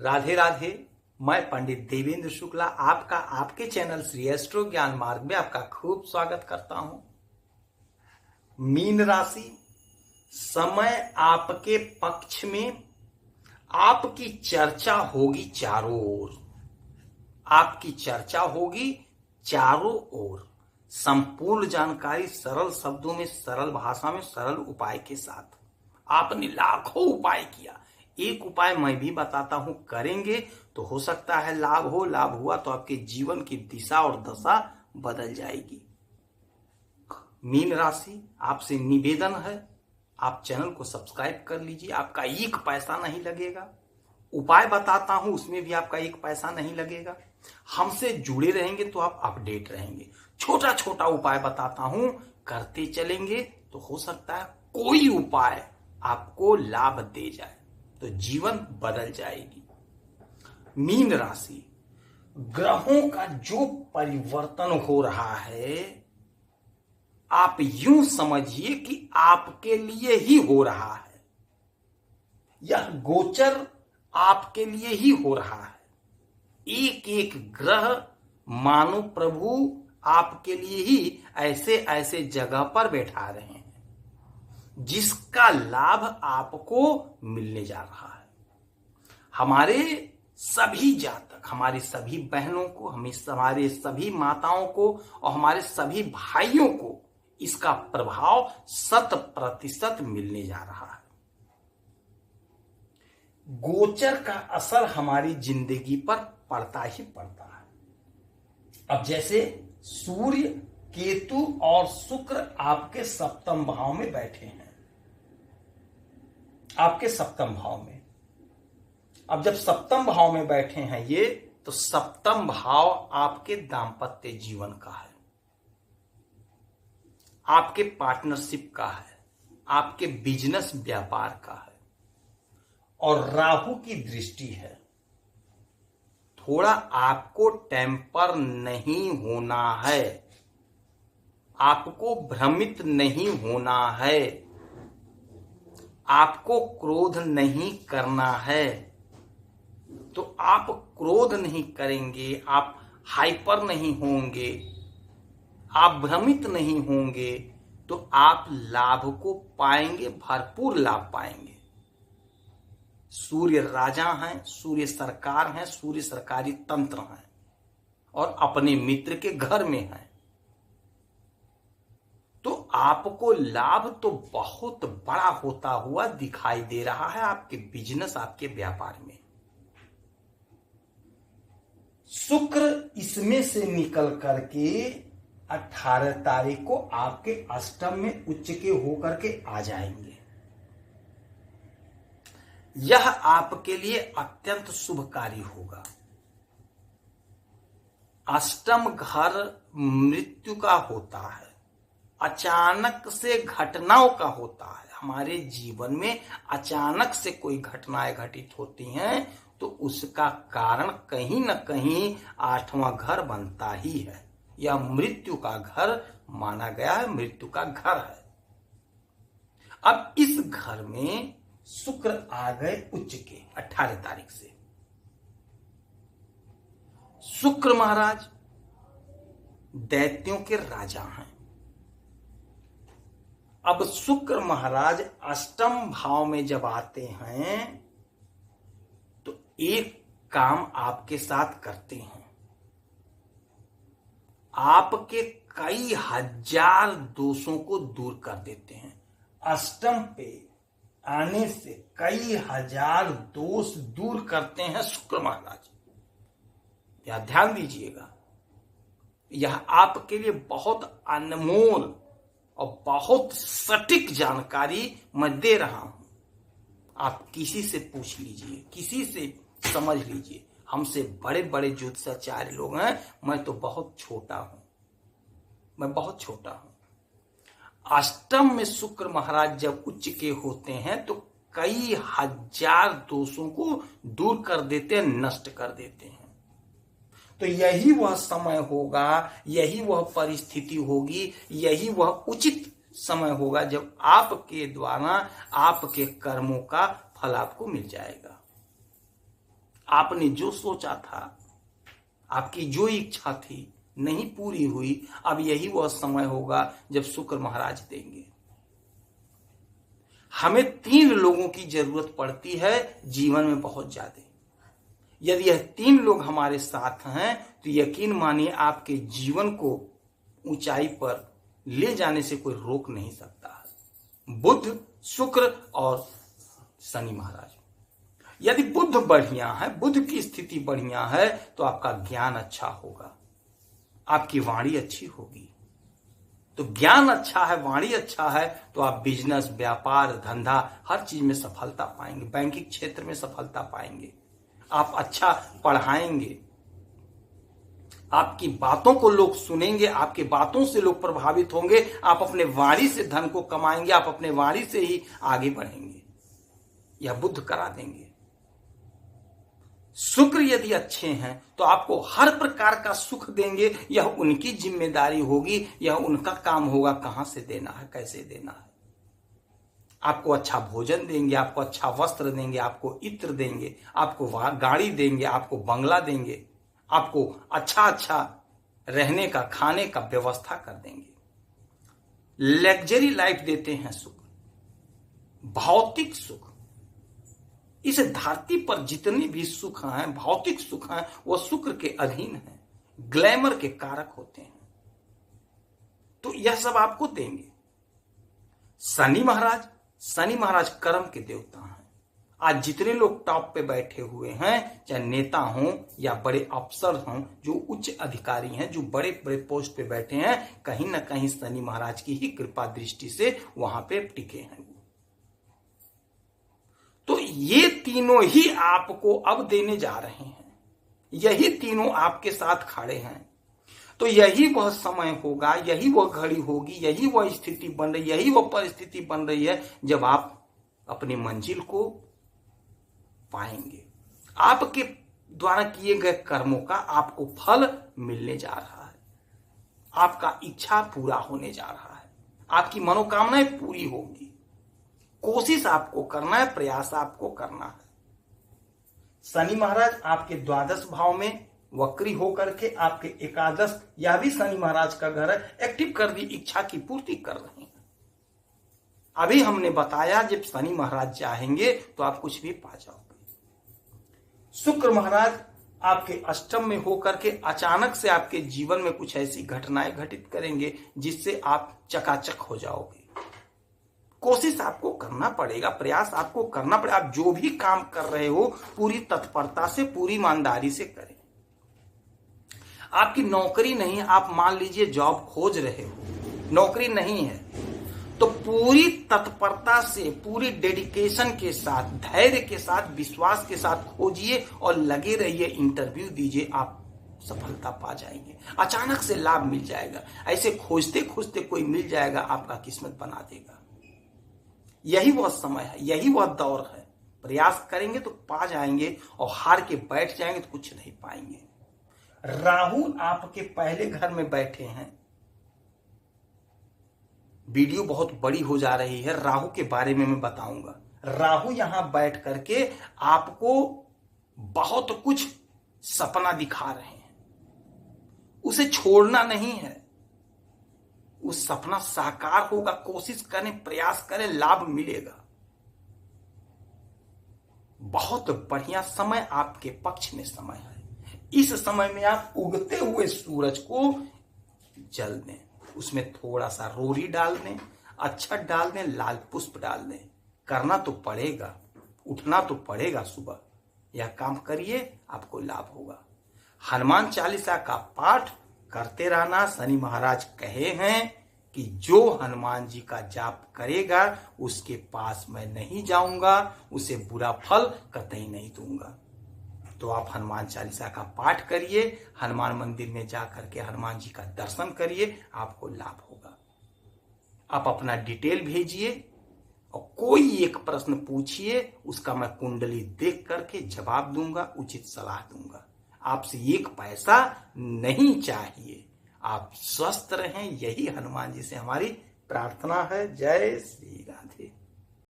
राधे राधे। मैं पंडित देवेंद्र शुक्ला आपका आपके चैनल श्री एस्ट्रो ज्ञान मार्ग में आपका खूब स्वागत करता हूं। मीन राशि, समय आपके पक्ष में, आपकी चर्चा होगी चारों ओर। आपकी चर्चा होगी चारों ओर। संपूर्ण जानकारी सरल शब्दों में, सरल भाषा में, सरल उपाय के साथ। आपने लाखों उपाय किया, एक उपाय मैं भी बताता हूं, करेंगे तो हो सकता है लाभ हो। लाभ हुआ तो आपके जीवन की दिशा और दशा बदल जाएगी। मीन राशि, आपसे निवेदन है, आप चैनल को सब्सक्राइब कर लीजिए। आपका एक पैसा नहीं लगेगा। उपाय बताता हूं, उसमें भी आपका एक पैसा नहीं लगेगा। हमसे जुड़े रहेंगे तो आप अपडेट रहेंगे। छोटा छोटा उपाय बताता हूं, करते चलेंगे तो हो सकता है कोई उपाय आपको लाभ दे जाए, तो जीवन बदल जाएगी। मीन राशि, ग्रहों का जो परिवर्तन हो रहा है, आप यूं समझिए कि आपके लिए ही हो रहा है। यह गोचर आपके लिए ही हो रहा है। एक एक ग्रह मानो प्रभु आपके लिए ही ऐसे ऐसे जगह पर बैठा रहे हैं, जिसका लाभ आपको मिलने जा रहा है। हमारे सभी जातक, हमारी सभी बहनों को, हमारे सभी माताओं को और हमारे सभी भाइयों को इसका प्रभाव 100% मिलने जा रहा है। गोचर का असर हमारी जिंदगी पर पड़ता ही पड़ता है। अब जैसे सूर्य, केतु और शुक्र आपके सप्तम भाव में बैठे हैं, आपके सप्तम भाव में। अब जब सप्तम भाव में बैठे हैं ये, तो सप्तम भाव आपके दांपत्य जीवन का है, आपके पार्टनरशिप का है, आपके बिजनेस व्यापार का है। और राहु की दृष्टि है। थोड़ा आपको टेम्पर नहीं होना है, आपको भ्रमित नहीं होना है, आपको क्रोध नहीं करना है। तो आप क्रोध नहीं करेंगे, आप हाइपर नहीं होंगे, आप भ्रमित नहीं होंगे, तो आप लाभ को पाएंगे, भरपूर लाभ पाएंगे। सूर्य राजा हैं, सूर्य सरकार हैं, सूर्य सरकारी तंत्र हैं और अपने मित्र के घर में हैं। तो आपको लाभ तो बहुत बड़ा होता हुआ दिखाई दे रहा है आपके बिजनेस, आपके व्यापार में। शुक्र इसमें से निकल करके 18 तारीख को आपके अष्टम में उच्च के होकर के आ जाएंगे। यह आपके लिए अत्यंत शुभकारी होगा। अष्टम घर मृत्यु का होता है, अचानक से घटनाओं का होता है। हमारे जीवन में अचानक से कोई घटनाएं घटित होती हैं तो उसका कारण कहीं न कहीं 8वां घर बनता ही है। यह मृत्यु का घर माना गया है, मृत्यु का घर है। अब इस घर में शुक्र आ गए उच्च के 18 तारीख से। शुक्र महाराज दैत्यों के राजा हैं। अब शुक्र महाराज अष्टम भाव में जब आते हैं तो एक काम आपके साथ करते हैं, आपके कई हजार दोषों को दूर कर देते हैं। अष्टम पे आने से कई हजार दोष दूर करते हैं शुक्र महाराज। यह ध्यान दीजिएगा, यह आपके लिए बहुत अनमोल और बहुत सटीक जानकारी मैं दे रहा हूं। आप किसी से पूछ लीजिए, किसी से समझ लीजिए। हमसे बड़े बड़े ज्योतिषाचार्य लोग हैं, मैं तो बहुत छोटा हूं, मैं बहुत छोटा हूं। अष्टम में शुक्र महाराज जब उच्च के होते हैं तो कई हजार दोषों को दूर कर देते हैं, नष्ट कर देते हैं। तो यही वह समय होगा, यही वह परिस्थिति होगी, यही वह उचित समय होगा जब आपके द्वारा आपके कर्मों का फल आपको मिल जाएगा। आपने जो सोचा था, आपकी जो इच्छा थी नहीं पूरी हुई, अब यही वह समय होगा जब शुक्र महाराज देंगे। हमें 3 लोगों की जरूरत पड़ती है जीवन में बहुत ज्यादा। यदि यह 3 लोग हमारे साथ हैं तो यकीन मानिए आपके जीवन को ऊंचाई पर ले जाने से कोई रोक नहीं सकता है। बुध, शुक्र और शनि महाराज। यदि बुध बढ़िया है, बुध की स्थिति बढ़िया है, तो आपका ज्ञान अच्छा होगा, आपकी वाणी अच्छी होगी। तो ज्ञान अच्छा है, वाणी अच्छा है, तो आप बिजनेस, व्यापार, धंधा हर चीज में सफलता पाएंगे। बैंकिंग क्षेत्र में सफलता पाएंगे। आप अच्छा पढ़ाएंगे, आपकी बातों को लोग सुनेंगे, आपकी बातों से लोग प्रभावित होंगे। आप अपने वाणी से धन को कमाएंगे, आप अपने वाणी से ही आगे बढ़ेंगे। यह बुध करा देंगे। शुक्र यदि अच्छे हैं तो आपको हर प्रकार का सुख देंगे। यह उनकी जिम्मेदारी होगी, यह उनका काम होगा कहां से देना है, कैसे देना है। आपको अच्छा भोजन देंगे, आपको अच्छा वस्त्र देंगे, आपको इत्र देंगे, आपको गाड़ी देंगे, आपको बंगला देंगे, आपको अच्छा रहने का, खाने का व्यवस्था कर देंगे। लग्जरी लाइफ देते हैं शुक्र, भौतिक सुख। इस धरती पर जितने भी सुख हैं, भौतिक सुख हैं, वो शुक्र के अधीन हैं, ग्लैमर के कारक होते हैं। तो यह सब आपको देंगे। शनि महाराज कर्म के देवता हैं। आज जितने लोग टॉप पे बैठे हुए हैं, चाहे नेता हों या बड़े अफसर हों, जो उच्च अधिकारी हैं, जो बड़े बड़े पोस्ट पे बैठे हैं, कहीं ना कहीं शनि महाराज की ही कृपा दृष्टि से वहां पे टिके हैं। तो ये तीनों ही आपको अब देने जा रहे हैं। यही तीनों आपके साथ खड़े हैं। तो यही वह समय होगा, यही वह घड़ी होगी, यही वह स्थिति बन रही, यही वह परिस्थिति बन रही है जब आप अपनी मंजिल को पाएंगे। आपके द्वारा किए गए कर्मों का आपको फल मिलने जा रहा है। आपका इच्छा पूरा होने जा रहा है। आपकी मनोकामनाएं पूरी होंगी। कोशिश आपको करना है, प्रयास आपको करना है। शनि महाराज आपके द्वादश भाव में वक्री होकर के आपके एकादश, यह भी शनि महाराज का घर है, एक्टिव कर दी, इच्छा की पूर्ति कर रहे हैं। अभी हमने बताया जब शनि महाराज चाहेंगे तो आप कुछ भी पा जाओगे। शुक्र महाराज आपके अष्टम में होकर के अचानक से आपके जीवन में कुछ ऐसी घटनाएं घटित करेंगे जिससे आप चकाचक हो जाओगे। कोशिश आपको करना पड़ेगा, प्रयास आपको करना पड़ेगा। आप जो भी काम कर रहे हो पूरी तत्परता से, पूरी ईमानदारी से करें। आपकी नौकरी नहीं, आप मान लीजिए जॉब खोज रहे हो, नौकरी नहीं है, तो पूरी तत्परता से, पूरी डेडिकेशन के साथ, धैर्य के साथ, विश्वास के साथ खोजिए और लगे रहिए, इंटरव्यू दीजिए। आप सफलता पा जाएंगे, अचानक से लाभ मिल जाएगा। ऐसे खोजते खोजते कोई मिल जाएगा, आपका किस्मत बना देगा। यही वह समय है, यही वह दौर है। प्रयास करेंगे तो पा जाएंगे, और हार के बैठ जाएंगे तो कुछ नहीं पाएंगे। राहु आपके पहले घर में बैठे हैं। वीडियो बहुत बड़ी हो जा रही है, राहु के बारे में मैं बताऊंगा। राहु यहां बैठ करके आपको बहुत कुछ सपना दिखा रहे हैं, उसे छोड़ना नहीं है। उस सपना साकार होगा, कोशिश करें, प्रयास करें, लाभ मिलेगा। बहुत बढ़िया समय आपके पक्ष में समय है। इस समय में आप उगते हुए सूरज को जल दें, उसमें थोड़ा सा रोरी डाल दें, अक्षत डाल दें, लाल पुष्प डाल दें। करना तो पड़ेगा, उठना तो पड़ेगा सुबह। यह काम करिए, आपको लाभ होगा। हनुमान चालीसा का पाठ करते रहना। शनि महाराज कहे हैं कि जो हनुमान जी का जाप करेगा उसके पास मैं नहीं जाऊंगा, उसे बुरा फल कतई नहीं दूंगा। तो आप हनुमान चालीसा का पाठ करिए, हनुमान मंदिर में जाकर के हनुमान जी का दर्शन करिए, आपको लाभ होगा। आप अपना डिटेल भेजिए और कोई एक प्रश्न पूछिए, उसका मैं कुंडली देख करके जवाब दूंगा, उचित सलाह दूंगा। आपसे एक पैसा नहीं चाहिए, आप स्वस्थ रहें, यही हनुमान जी से हमारी प्रार्थना है। जय श्री राधे।